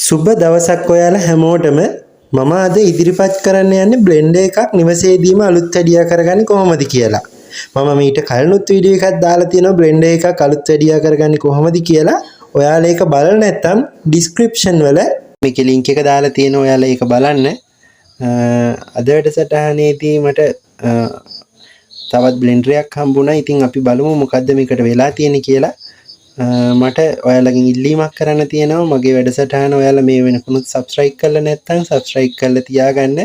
සුබ දවසක් ඔයාලා හැමෝටම මම අද ඉදිරිපත් කරන්න යන්නේ බ්ලෙන්ඩර් එකක් නිවසේදීම අලුත් වැඩියා කරගන්නේ කොහොමද කියලා. මම මීට කලිනුත් වීඩියෝ එකක් දාලා තියෙනවා බ්ලෙන්ඩර් එකක් අලුත් වැඩියා කරගන්නේ කොහොමද කියලා. ඔයාලා ඒක බලලා නැත්නම් ඩිස්ක්‍රිප්ෂන් වල මේකේ link එක දාලා තියෙනවා ඔයාලා ඒක බලන්න. අද වැඩසටහනේදී මට තවත් බ්ලෙන්ඩර් එකක් හම්බුණා. ඉතින් අපි බලමු මොකද්ද මේකට වෙලා තියෙන්නේ කියලා. මට ඔයාලගෙන් ඉල්ලීමක් කරන්න තියෙනවා මගේ වැඩසටහන ඔයාලා මේ වෙනකුණුත් subscribe කරලා නැත්නම් subscribe කරලා තියාගන්න.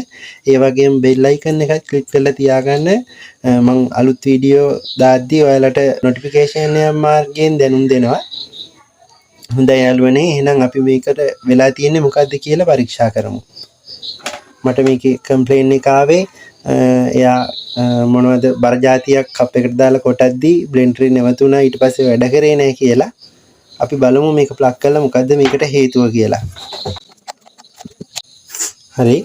ඒ වගේම bell icon එකත් click කරලා තියාගන්න. මම අලුත් වීඩියෝ දාද්දී ඔයාලට notification එක මාර්ගයෙන් දැනුම් දෙනවා. හොඳයි යාළුවනේ, එහෙනම් අපි මේකට වෙලා තියෙන්නේ මොකද්ද කියලා පරීක්ෂා කරමු. මට මේකේ complaint එක ආවේ එයා මොනවද බර જાතියක් කප් එකට දාලා කොටද්දී බ්ලෙන්ඩර් එක නැවතුණා, ඊට පස්සේ වැඩ කරේ නැහැ කියලා. අපි බලමු මේක ප්ලග් කරලා මොකද්ද මේකට හේතුව කියලා. හරි,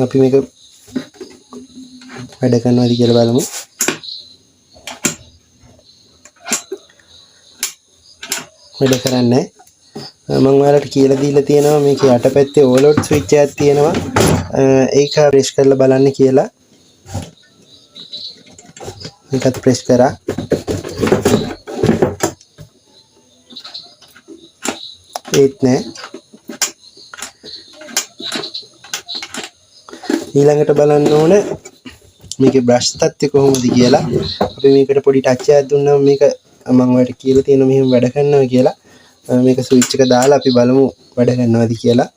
අපි මේක වැඩ කරනවාද කියලා බලමු. වැඩ කරන්නේ මම ඔයාලට කියලා දීලා තියෙනවා මේකේ යටපැත්තේ ඕවර්ලෝඩ් ස්විච් එකක් තියෙනවා. ඒක ප්‍රෙස් කරලා බලන්න කියලා. මේකත් ප්‍රෙස් කරා. ඒත් නෑ. ඊළඟට බලන්න ඕන මේකේ බ්‍රෂ් තත්ත්වය කොහොමද කියලා. අපි මේකට පොඩි ටච් එකක් දුන්නාම මේක මම ඔයාලට කියලා තියෙනවා මෙහෙම වැඩ කරනවා කියලා. මේක ස්විච් එක දාලා අපි බලමු වැඩ කරනවද කියලා.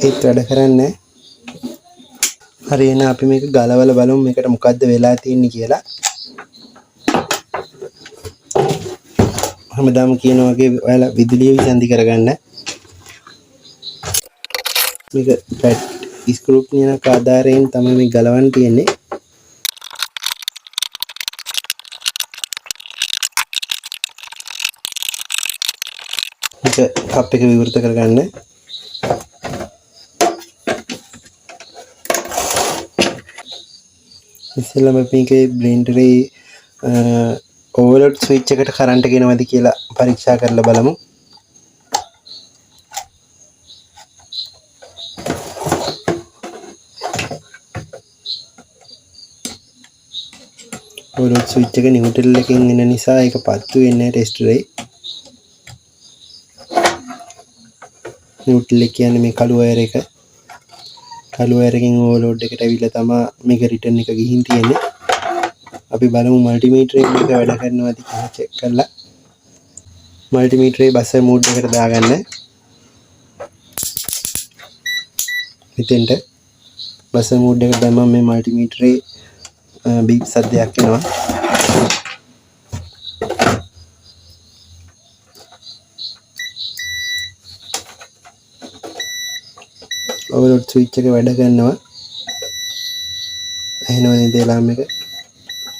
ඒත් වැඩ කරන්නේ. හරි, එහෙනම් අපි මේක ගලවලා බලමු මේකට මොකද්ද වෙලා තියෙන්නේ කියලා. හැමදාම කියන වගේ ඔයාලා විදුලිය විසන්ධි කරගන්න. මේක පැට් ස්ක්‍රූප් නියනක ආධාරයෙන් තමයි මේ ගලවන්න තියෙන්නේ. මේක කප් එක විවෘත කරගන්න. ඉස්සෙල්ලාම මේකේ බ්ලෙන්ඩරේ ඕවර්ලෝඩ් ස්විච් එකට කරන්ට් ගෙනවද කියලා පරීක්ෂා කරලා බලමු. ඕවර්ලෝඩ් ස්විච් එක නිව්ට්‍රල් එකකින් එන නිසා ඒක පත්තු වෙන්නේ නැහැ ටෙස්ටරේ. නිව්ට්‍රල් එක කියන්නේ මේ කළු වයර් එක. කළු වයර් එකෙන් ඕවර්ලෝඩ් එකට ඇවිල්ලා තමයි මේක රිටර්න් එක ගිහින් තියෙන්නේ. අපි බලමු මල්ටිමීටර් එක මේක වැඩ කරනවද කියලා චෙක් කරලා. මල්ටිමීටරේ බස් මූඩ් එකට දාගන්න. මෙතෙන්ට බස් මූඩ් එකට දැම්මම මේ මල්ටිමීටරේ බීප් සද්දයක් එනවා. ඕවර්ලෝඩ් ස්විච් එක වැඩ කරනවා. එහෙනම් නේද එලාම් එක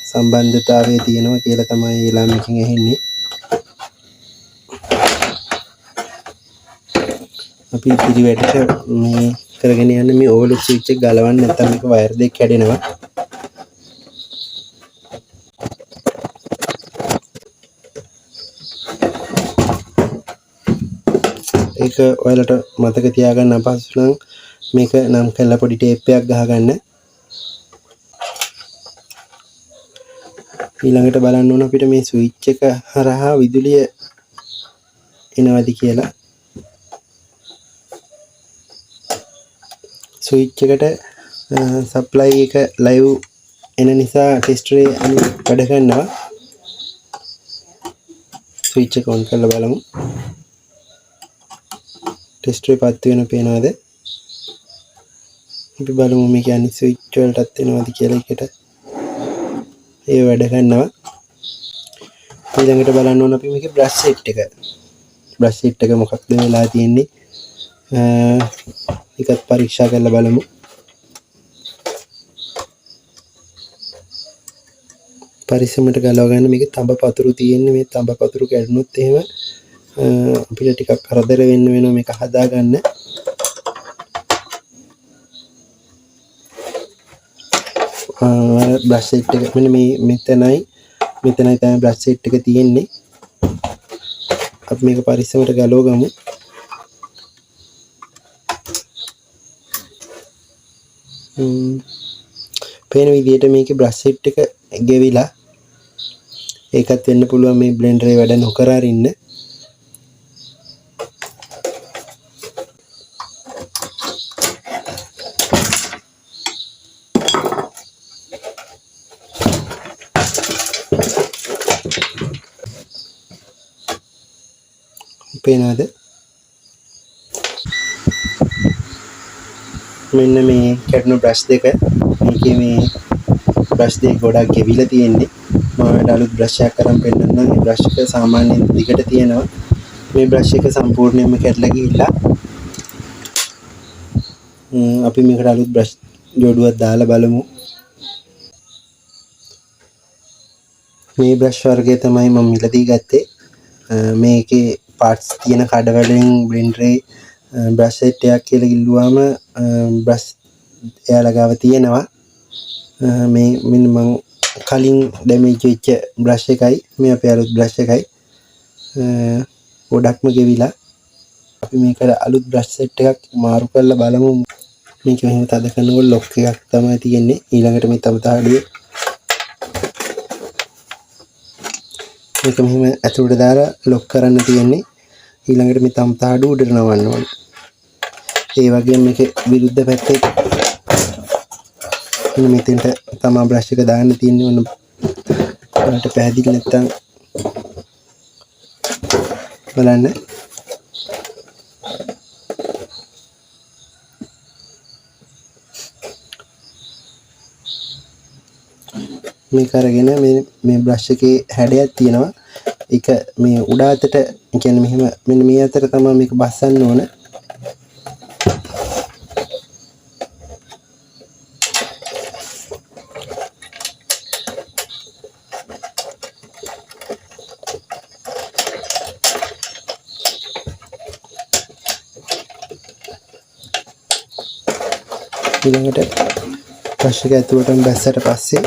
සම්බන්ධතාවයේ තියෙනවා කියලා තමයි එලාම් එකෙන් ඇහෙන්නේ. අපි පිළිවෙලට මේ කරගෙන යන්නේ මේ ඕවර්ලෝඩ් ස්විච් එක ගලවන්න නැත්නම් මේක වයර් දෙක කැඩෙනවා. ඒක ඔයාලට මතක තියාගන්න අපහසු නම් මේක නම් කරලා පොඩි ටේප් එකක් ගහගන්න. ඊළඟට බලන්න ඕන අපිට මේ ස්විච් එක හරහා විදුලිය එනවද කියලා. ස්විච් එකට සප්ලයි එක ලයිව් එන නිසා ටෙස්ටරේ වැඩ කරනවා. ස්විච් එක ඔන් කරලා බලමු. ටෙස්ටරේ පත් වෙන පේනවද? අපි බලමු මේක අනිත් ස්විච් වලටත් එනවද කියලා එකට. ඒ වැඩ කරනවා. ඊළඟට බලන්න ඕන අපි මේකේ බ්‍රෂ් සෙට් එක. බ්‍රෂ් සෙට් එක මොකක්ද වෙලා තියෙන්නේ? ඒකත් පරීක්ෂා කරලා බලමු. පරිස්සමට ගලව ගන්න. මේකේ තඹ පතුරු තියෙන්නේ. මේ තඹ පතුරු කැඩුනොත් එහෙම අපිට ටිකක් කරදර වෙන්න වෙනවා මේක හදාගන්න. බ්‍රෂ් සෙට් එක මෙන්න මේ මෙතනයි තමයි බ්‍රෂ් සෙට් එක තියෙන්නේ. අපි මේක පරිස්සමට ගලව ගමු. පේන විදිහට මේකේ බ්‍රෂ් සෙට් එක ගෙවිලා ඒකත් වෙන්න පුළුවන් මේ බ්ලෙන්ඩරේ වැඩ නොකර අරින්න. පේනවද? මෙන්න මේ කැඩුණු බ්‍රෂ් දෙක. මේකේ මේ බ්‍රෂ් දෙක ගොඩක් ගෙවිලා තියෙන්නේ. මම අලුත් බ්‍රෂ් එකක් අරන් පෙන්නන්නම්. මේ බ්‍රෂ් එක සාමාන්‍යයෙන් දිගට තියෙනවා. මේ බ්‍රෂ් එක සම්පූර්ණයෙන්ම කැඩලා ගිහිල්ලා අපි මේකට අලුත් බ්‍රෂ් ජෝඩුවක් දාලා බලමු. මේ බ්‍රෂ් වර්ගය තමයි මම මිලදී ගත්තේ. මේකේ පාර්ට්ස් තියෙන කඩවලින් බ්ලෙන්ඩරේ බ්‍රෂ් සෙට් එකක් කියලා කිව්වම බ්‍රෂ් එයාලා ගාව තියෙනවා. මේ මෙන්න මම කලින් ඩැමේජ් වෙච්ච බ්‍රෂ් එකයි මේ අපේ අලුත් බ්‍රෂ් එකයි ගොඩක්ම ගෙවිලා. අපි මේකට අලුත් බ්‍රෂ් සෙට් එකක් මාරු කරලා බලමු. මේක මෙහෙම තද කරනකොට ලොක් එකක් තමයි තියෙන්නේ. ඊළඟට මේ තම තාඩුවේ මේක මෙහෙම ඇතුළට දාලා ලොක් කරන්න තියෙන්නේ. ඊළඟට මේ තම තාඩුව උඩට නවන්න ඕනේ. ඒ වගේම මේකේ විරුද්ධ පැත්තේ මෙතෙන්ට තමයි බ්‍රෂ් එක දාන්න තියෙන්නේ. ඔන්න ඔයාලට පැහැදිලි නැත්තම් බලන්න. මේක අරගෙන මේ බ්‍රෂ් එකේ හැඩයක් තියෙනවා. ඒක මේ උඩ අතට කියන්නේ මෙහෙම මෙන්න මේ අතට තමයි මේක බස්සන්න ඕන. ඊළඟට බ්‍රෂ් එක ඇතුළටම බැස්සට පස්සේ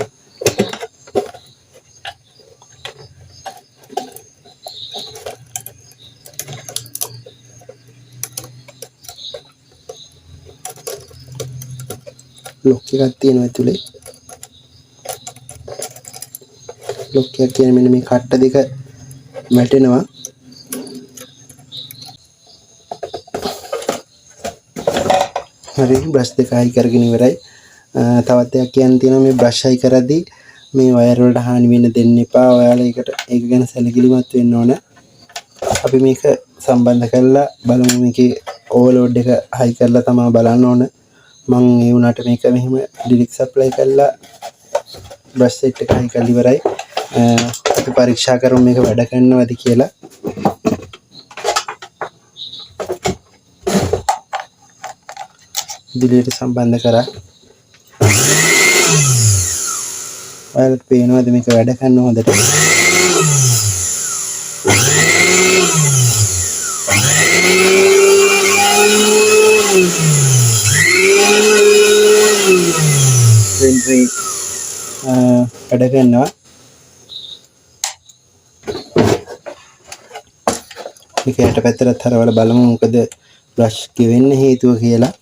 ලොක් එකක් තියෙනවා ඇතුලේ. ලොක් එක කියන්නේ මෙන්න මේ කට්ට දෙක වැටෙනවා. හරි බ්‍රෂ් දෙක හයි කරගෙන ඉවරයි. තවත් දෙයක් කියන්න තියෙනවා මේ බ්‍රෂ් හයි කරද්දී මේ වයර් වලට හානි වෙන්න දෙන්න එපා. ඔයාලා ඒක ගැන සැලකිලිමත් වෙන්න ඕන. අපි මේක සම්බන්ධ කරලා බලමු. මේකේ ඕවර්ලෝඩ් එක හයි කරලා තමයි බලන්න ඕන. මම ඒ වුණාට මේක මෙහෙම ඩිරෙක්ට් සප්ලයි කරලා බ්‍රෂ් සෙට් එක හයි කරලා ඉවරයි. අපි පරීක්ෂා කරමු මේක වැඩ කරනවද කියලා. දිලියට සම්බන්ධ කරා. ඔයාලට පේනවද මේක වැඩ කරනව හොඳට? වැඩ කරනවා. මේක යට පැත්තට හරවලා බලමු මොකද බ්‍රෂ් ගෙවෙන්න හේතුව කියලා.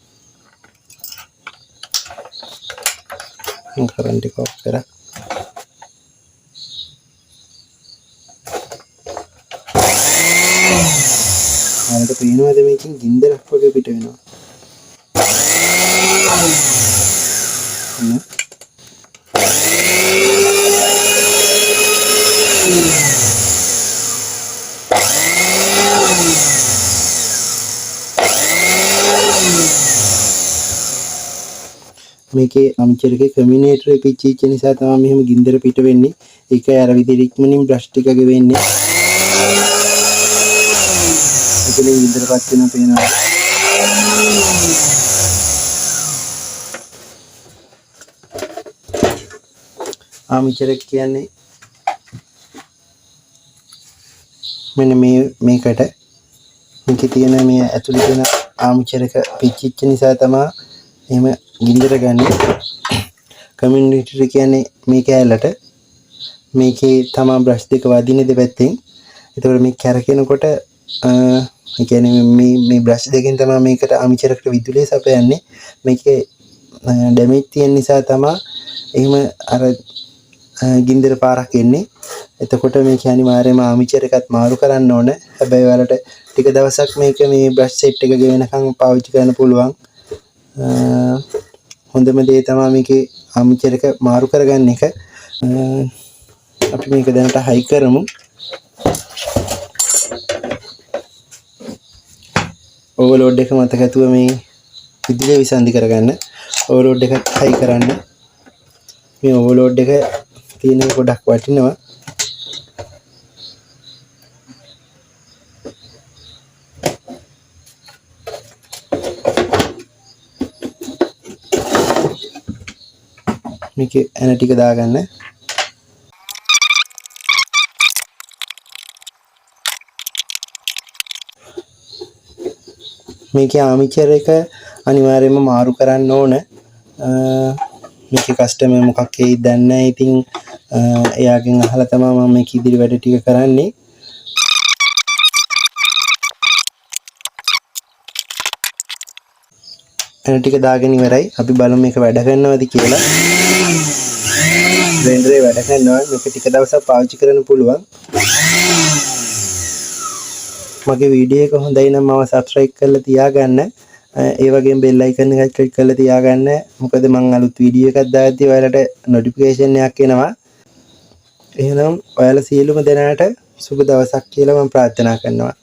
කරන්ට් එක ඔෆ් කරා. අපිට පේනවාද මේකෙන් ගින්දරක් වගේ පිට වෙනවා. මේකේ අම්චරකේ කමියුනිකේටර් එක පිච්චිච්ච නිසා තමයි මෙහෙම ගින්දර පිට වෙන්නේ. ඒක අර විදිහට ඉක්මනින් බ්‍රෂ් ටික ගෙවෙන්නේ. ඒකෙන් ගින්දරපත් වෙනවා පේනවා. ආමිචරක කියන්නේ මෙන්න මේකට මේකේ තියෙන මේ ඇතුළේ තියෙන ආමිචරක පිච්චිච්ච නිසා තමයි එහෙම ගින්දර ගන්න. කමියුනිටි කියන්නේ මේ කෑල්ලට මේකේ තමයි බ්‍රෂ් දෙක වදින්නේ දෙපැත්තෙන්. ඒතකොට මේ කැරකෙනකොට ඒ කියන්නේ මේ බ්‍රෂ් දෙකෙන් තමයි මේකට අමිචරකට විදුලිය සපයන්නේ. මේකේ ඩැමේජ් තියෙන නිසා තමයි එහෙම අර ගින්දර පාරක් එන්නේ. එතකොට මේක අනිවාර්යයෙන්ම ආමිචර් එකත් මාරු කරන්න ඕන. හැබැයි ඔයාලට ටික දවසක් මේක මේ බ්‍රෂ් සෙට් එක ගෙවෙනකන් පාවිච්චි කරන්න පුළුවන්. හොඳම දේ තමයි මේකේ ආමිචර් එක මාරු කරගන්න එක. අපි මේක දැනට හයි කරමු. ඕවර්ලෝඩ් එක මතක ඇතුව මේ විදුලිය විසන්ධි කරගන්න. ඕවර්ලෝඩ් එක හයි කරන්න. මේ ඕවර්ලෝඩ් එක තියෙන ගොඩක් වටිනවා. මේක එන ටික දාගන්න. මේකේ ආමිචර් එක අනිවාර්යයෙන්ම මාරු කරන්න ඕන. මේකේ කස්ටමර් මොකක් වෙයිද දන්නේ නැහැ. ඉතින් එයාගෙන් අහලා තමයි මම මේක ඉදිරි වැඩ ටික කරන්නේ. එන ටික දාගෙන ඉවරයි. අපි බලමු මේක වැඩ කරනවද කියලා. බ්ලෙන්ඩරේ වැඩ කරනවා. මේක ටික දවසක් පාවිච්චි කරන්න පුළුවන්. මගේ වීඩියෝ එක හොඳයි නම් මම subscribe කරලා තියාගන්න. ඒ වගේම bell icon එක click කරලා තියාගන්න. මොකද මම අලුත් වීඩියෝ එකක් දාද්දි ඔයාලට notification එකක් එනවා. එහෙනම් ඔයාලා සියලුම දෙනාට සුබ දවසක් කියලා මම ප්‍රාර්ථනා කරනවා.